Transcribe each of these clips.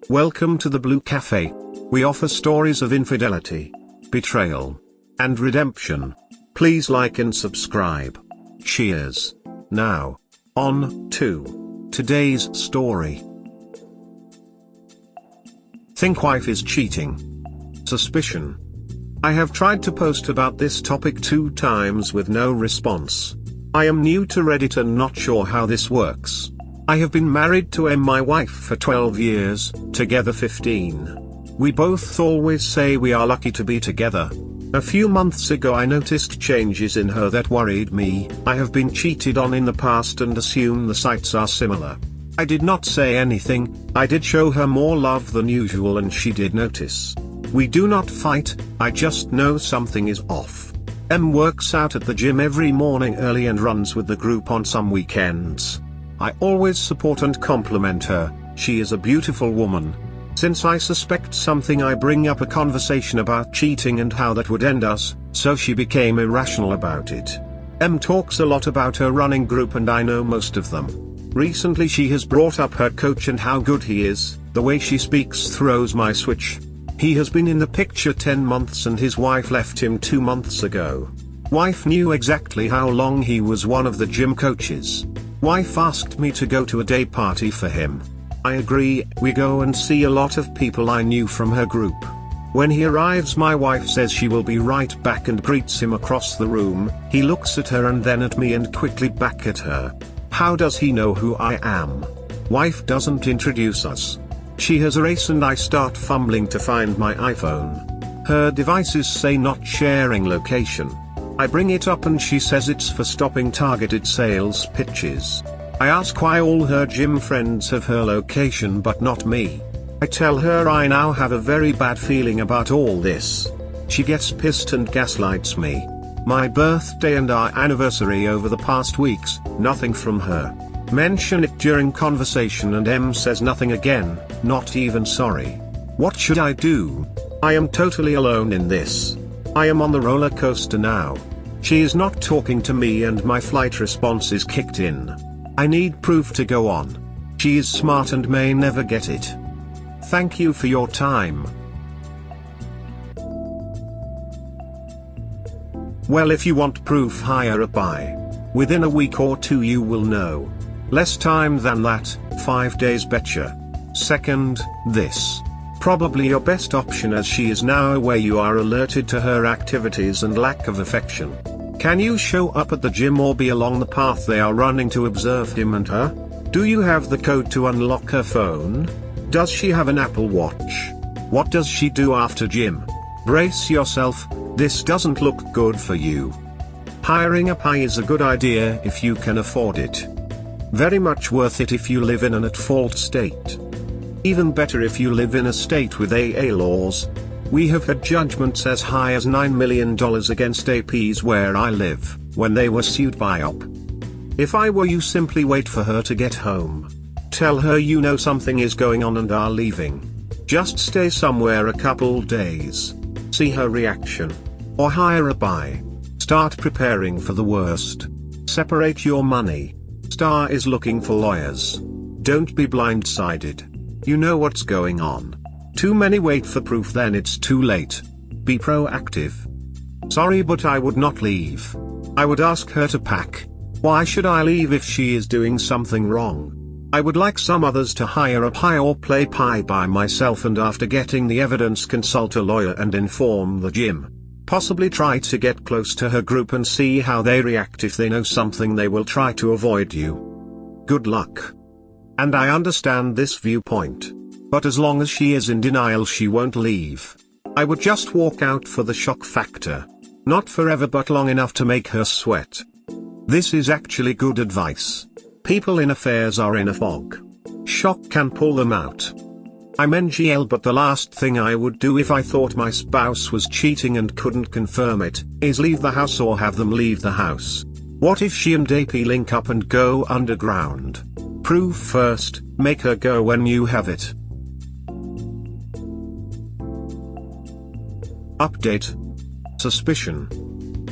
Welcome to the Blue Cafe. We offer stories of infidelity, betrayal, and redemption. Please like and subscribe. Cheers. Now, on to today's story. Think wife is cheating. Suspicion. I have tried to post about this topic 2 times with no response. I am new to Reddit and not sure how this works. I have been married to my wife for 12 years, together 15. We both always say we are lucky to be together. A few months ago I noticed changes in her that worried me. I have been cheated on in the past and assume the sites are similar. I did not say anything. I did show her more love than usual and she did notice. We do not fight, I just know something is off. Works out at the gym every morning early and runs with the group on some weekends. I always support and compliment her. She is a beautiful woman. Since I suspect something, I bring up a conversation about cheating and how that would end us, so she became irrational about it. Talks a lot about her running group and I know most of them. Recently she has brought up her coach and how good he is. The way she speaks throws my switch. He has been in the picture 10 months and his wife left him 2 months ago. Wife knew exactly how long he was one of the gym coaches. Wife asked me to go to a day party for him. I agree. We go and see a lot of people I knew from her group. When he arrives, my wife says she will be right back and greets him across the room. He looks at her and then at me and quickly back at her. How does he know who I am? Wife doesn't introduce us. She has a race and I start fumbling to find my iPhone. Her devices say not sharing location. I bring it up and she says it's for stopping targeted sales pitches. I ask why all her gym friends have her location but not me. I tell her I now have a very bad feeling about all this. She gets pissed and gaslights me. My birthday and our anniversary over the past weeks, nothing from her. Mention it during conversation and says nothing again, not even sorry. What should I do? I am totally alone in this. I am on the roller coaster now. She is not talking to me and my flight response is kicked in. I need proof to go on. She is smart and may never get it. Thank you for your time. Well, if you want proof, hire a buy. Within a week or 2 you will know. Less time than that, 5 days betcha. Second, this. Probably your best option as she is now aware you are alerted to her activities and lack of affection. Can you show up at the gym or be along the path they are running to observe him and her? Do you have the code to unlock her phone? Does she have an Apple Watch? What does she do after gym? Brace yourself, this doesn't look good for you. Hiring a pie is a good idea if you can afford it. Very much worth it if you live in an at-fault state. Even better if you live in a state with AA laws. We have had judgments as high as $9 million against APs where I live, when they were sued by OP. If I were you, simply wait for her to get home. Tell her you know something is going on and are leaving. Just stay somewhere a couple days. See her reaction. Or hire a buy. Start preparing for the worst. Separate your money. Star is looking for lawyers. Don't be blindsided. You know what's going on. Too many wait for proof, then it's too late. Be proactive. Sorry, but I would not leave. I would ask her to pack. Why should I leave if she is doing something wrong? I would like some others to hire a pie or play pie by myself and after getting the evidence consult a lawyer and inform the gym. Possibly try to get close to her group and see how they react. If they know something, they will try to avoid you. Good luck. And I understand this viewpoint. But as long as she is in denial, she won't leave. I would just walk out for the shock factor. Not forever, but long enough to make her sweat. This is actually good advice. People in affairs are in a fog. Shock can pull them out. I'm NGL, but the last thing I would do if I thought my spouse was cheating and couldn't confirm it, is leave the house or have them leave the house. What if she and AP link up and go underground? Proof first, make her go when you have it. Update. Suspicion.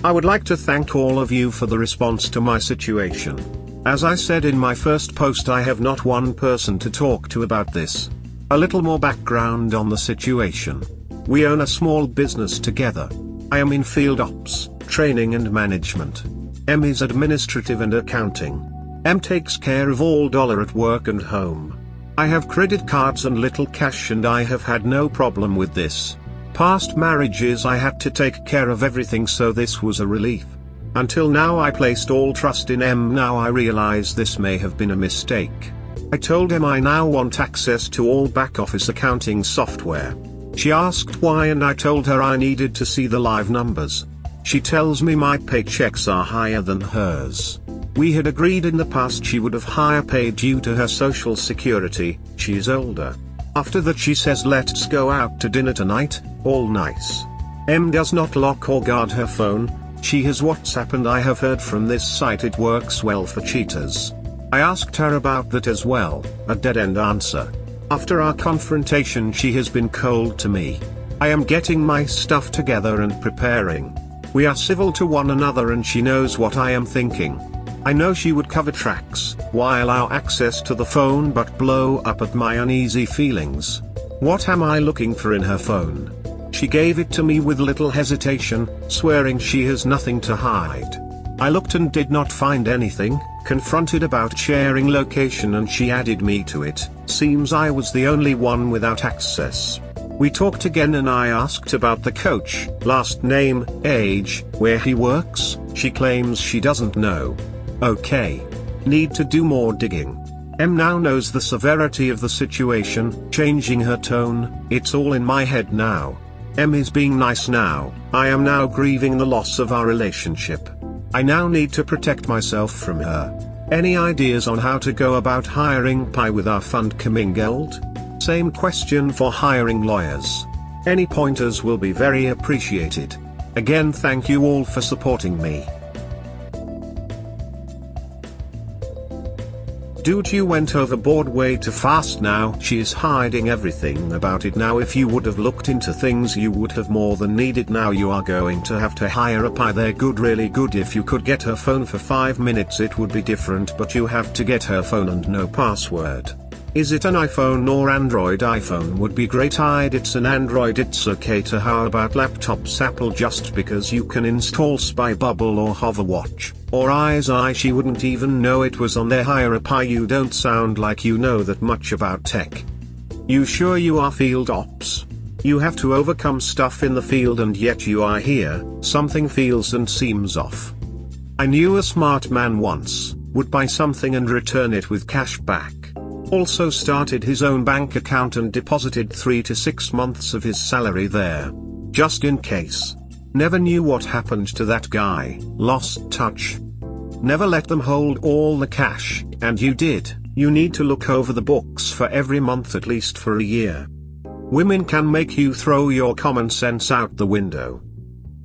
I would like to thank all of you for the response to my situation. As I said in my first post, I have not one person to talk to about this. A little more background on the situation. We own a small business together. I am in field ops, training and management. M is administrative and accounting. M takes care of all dollar at work and home. I have credit cards and little cash and I have had no problem with this. Past marriages I had to take care of everything, so this was a relief. Until now I placed all trust in M. Now I realize this may have been a mistake. I told M I now want access to all back office accounting software. She asked why and I told her I needed to see the live numbers. She tells me my paychecks are higher than hers. We had agreed in the past she would have higher pay due to her social security. She is older. After that she says let's go out to dinner tonight, all nice. M does not lock or guard her phone. She has WhatsApp and I have heard from this site it works well for cheaters. I asked her about that as well, a dead-end answer. After our confrontation she has been cold to me. I am getting my stuff together and preparing. We are civil to one another and she knows what I am thinking. I know she would cover tracks, while allow access to the phone but blow up at my uneasy feelings. What am I looking for in her phone? She gave it to me with little hesitation, swearing she has nothing to hide. I looked and did not find anything, confronted about sharing location and she added me to it. Seems I was the only one without access. We talked again and I asked about the coach, last name, age, where he works. She claims she doesn't know. Okay. Need to do more digging. M now knows the severity of the situation, changing her tone. It's all in my head now. M is being nice now. I am now grieving the loss of our relationship. I now need to protect myself from her. Any ideas on how to go about hiring Pi with our fund commingled? Same question for hiring lawyers. Any pointers will be very appreciated. Again, thank you all for supporting me. Dude, you went overboard way too fast now. She is hiding everything about it now. If you would have looked into things you would have more than needed. Now you are going to have to hire a Pi. They're good, really good. If you could get her phone for 5 minutes it would be different, but you have to get her phone and no password. Is it an iPhone or Android? iPhone would be great. It's an Android, it's okay to. How about laptops? Apple, just because you can install Spy Bubble or Hoverwatch, or Eyes Eye. She wouldn't even know it was on there. Hire a Pi. You don't sound like you know that much about tech. You sure you are field ops? You have to overcome stuff in the field and yet you are here. Something feels and seems off. I knew a smart man once, would buy something and return it with cash back. Also started his own bank account and deposited 3 to 6 months of his salary there. Just in case. Never knew what happened to that guy, lost touch. Never let them hold all the cash, and you did. You need to look over the books for every month at least for a year. Women can make you throw your common sense out the window.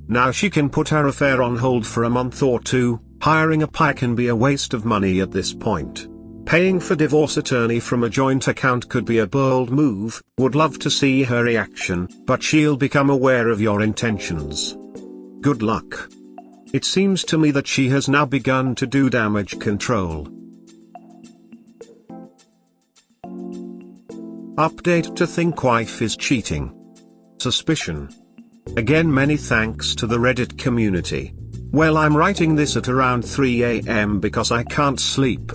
Now she can put her affair on hold for a month or two. Hiring a Pi can be a waste of money at this point. Paying for divorce attorney from a joint account could be a bold move. Would love to see her reaction, but she'll become aware of your intentions. Good luck. It seems to me that she has now begun to do damage control. Update to think wife is cheating. Suspicion. Again, many thanks to the Reddit community. Well, I'm writing this at around 3 AM because I can't sleep.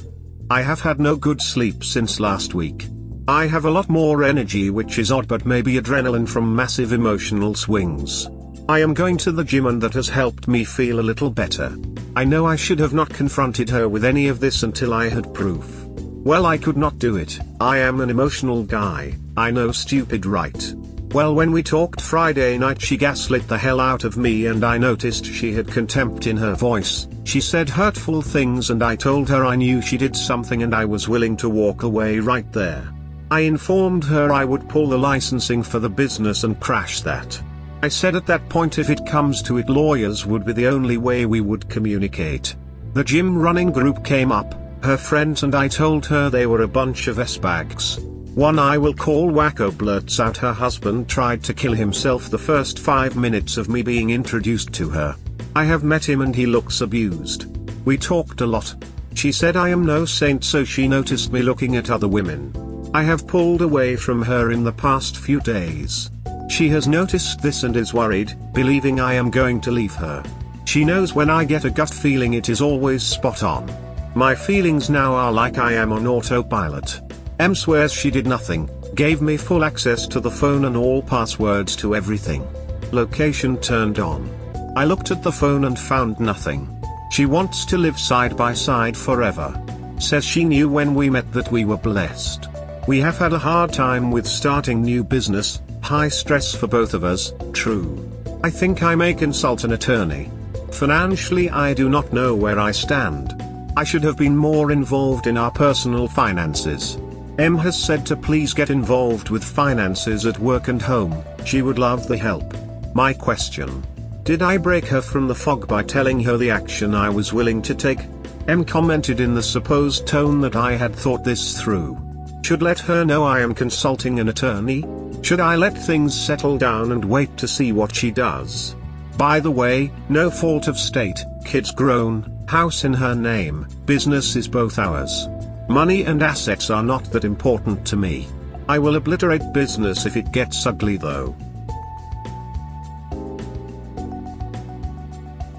I have had no good sleep since last week. I have a lot more energy, which is odd, but maybe adrenaline from massive emotional swings. I am going to the gym and that has helped me feel a little better. I know I should have not confronted her with any of this until I had proof. Well, I could not do it. I am an emotional guy. I know, stupid, right? Well, when we talked Friday night she gaslit the hell out of me and I noticed she had contempt in her voice. She said hurtful things and I told her I knew she did something and I was willing to walk away right there. I informed her I would pull the licensing for the business and crash that. I said at that point if it comes to it lawyers would be the only way we would communicate. The gym running group came up, her friends, and I told her they were a bunch of S-bags. One I will call Wacko blurts out her husband tried to kill himself the first 5 minutes of me being introduced to her. I have met him and he looks abused. We talked a lot. She said I am no saint, so she noticed me looking at other women. I have pulled away from her in the past few days. She has noticed this and is worried, believing I am going to leave her. She knows when I get a gut feeling it is always spot on. My feelings now are like I am on autopilot. M swears she did nothing, gave me full access to the phone and all passwords to everything. Location turned on. I looked at the phone and found nothing. She wants to live side by side forever. Says she knew when we met that we were blessed. We have had a hard time with starting new business, high stress for both of us, true. I think I may consult an attorney. Financially I do not know where I stand. I should have been more involved in our personal finances. M has said to please get involved with finances at work and home, she would love the help. My question. Did I break her from the fog by telling her the action I was willing to take? M commented in the supposed tone that I had thought this through. Should let her know I am consulting an attorney? Should I let things settle down and wait to see what she does? By the way, no fault of state, kids grown, house in her name, business is both ours. Money and assets are not that important to me. I will obliterate business if it gets ugly though.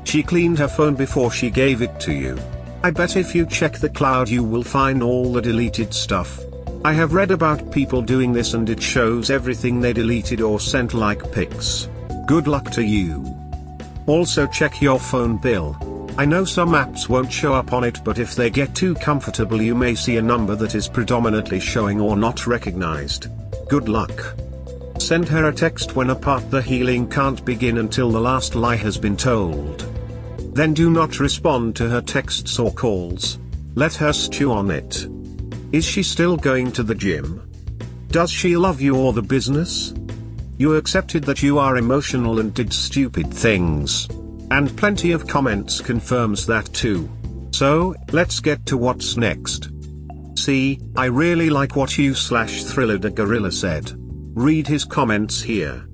She cleaned her phone before she gave it to you. I bet if you check the cloud you will find all the deleted stuff. I have read about people doing this and it shows everything they deleted or sent like pics. Good luck to you. Also check your phone bill. I know some apps won't show up on it, but if they get too comfortable you may see a number that is predominantly showing or not recognized. Good luck. Send her a text when apart the healing can't begin until the last lie has been told. Then do not respond to her texts or calls. Let her stew on it. Is she still going to the gym? Does she love you or the business? You accepted that you are emotional and did stupid things. And plenty of comments confirms that too. So, let's get to what's next. See, I really like what you/Thriller the Gorilla said. Read his comments here.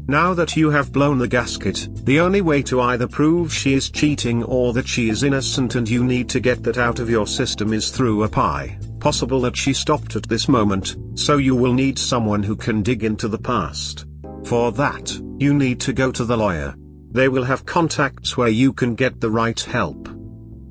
Now that you have blown the gasket, the only way to either prove she is cheating or that she is innocent and you need to get that out of your system is through a pie. Possible that she stopped at this moment, so you will need someone who can dig into the past. For that, you need to go to the lawyer. They will have contacts where you can get the right help.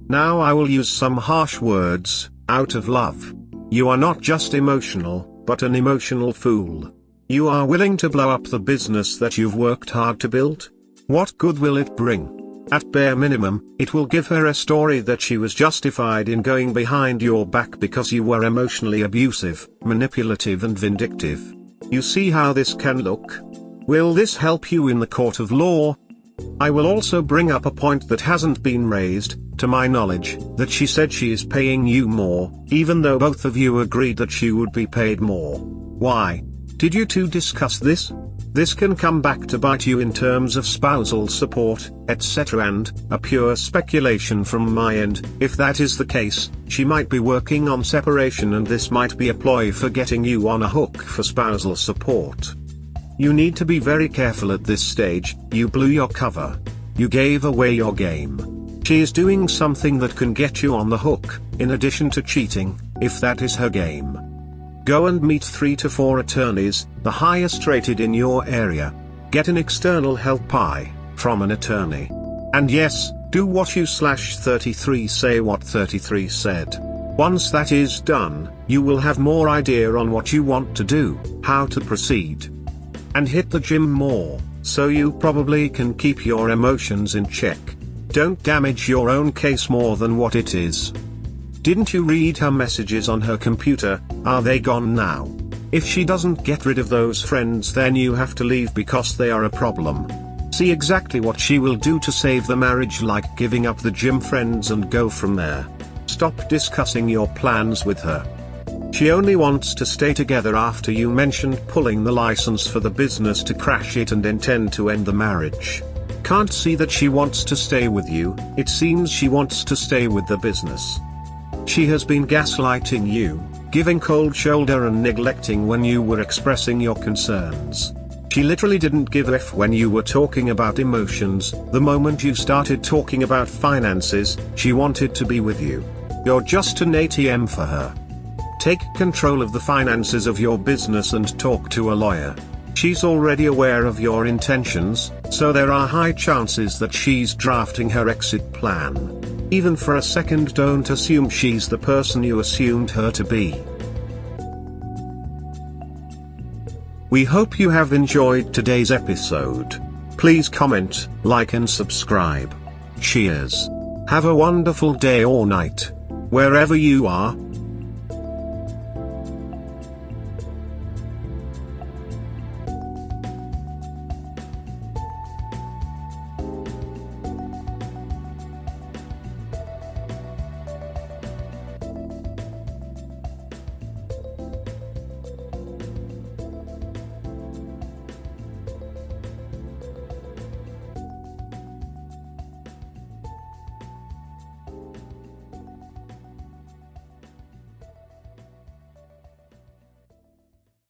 Now I will use some harsh words, out of love. You are not just emotional, but an emotional fool. You are willing to blow up the business that you've worked hard to build? What good will it bring? At bare minimum, it will give her a story that she was justified in going behind your back because you were emotionally abusive, manipulative and vindictive. You see how this can look? Will this help you in the court of law? I will also bring up a point that hasn't been raised, to my knowledge, that she said she is paying you more, even though both of you agreed that she would be paid more. Why? Did you two discuss this? This can come back to bite you in terms of spousal support, etc. and, a pure speculation from my end, if that is the case, she might be working on separation and this might be a ploy for getting you on a hook for spousal support. You need to be very careful at this stage. You blew your cover. You gave away your game. She is doing something that can get you on the hook, in addition to cheating, if that is her game. Go and meet 3 to 4 attorneys, the highest rated in your area. Get an external help from an attorney. And yes, do what you/33 say what 33 said. Once that is done, you will have more idea on what you want to do, how to proceed. And hit the gym more, so you probably can keep your emotions in check. Don't damage your own case more than what it is. Didn't you read her messages on her computer? Are they gone now? If she doesn't get rid of those friends then you have to leave because they are a problem. See exactly what she will do to save the marriage, like giving up the gym friends, and go from there. Stop discussing your plans with her. She only wants to stay together after you mentioned pulling the license for the business to crash it and intend to end the marriage. Can't see that she wants to stay with you, it seems she wants to stay with the business. She has been gaslighting you, giving cold shoulder and neglecting when you were expressing your concerns. She literally didn't give a f when you were talking about emotions. The moment you started talking about finances, she wanted to be with you. You're just an ATM for her. Take control of the finances of your business and talk to a lawyer. She's already aware of your intentions, so there are high chances that she's drafting her exit plan. Even for a second, don't assume she's the person you assumed her to be. We hope you have enjoyed today's episode. Please comment, like and subscribe. Cheers. Have a wonderful day or night, wherever you are.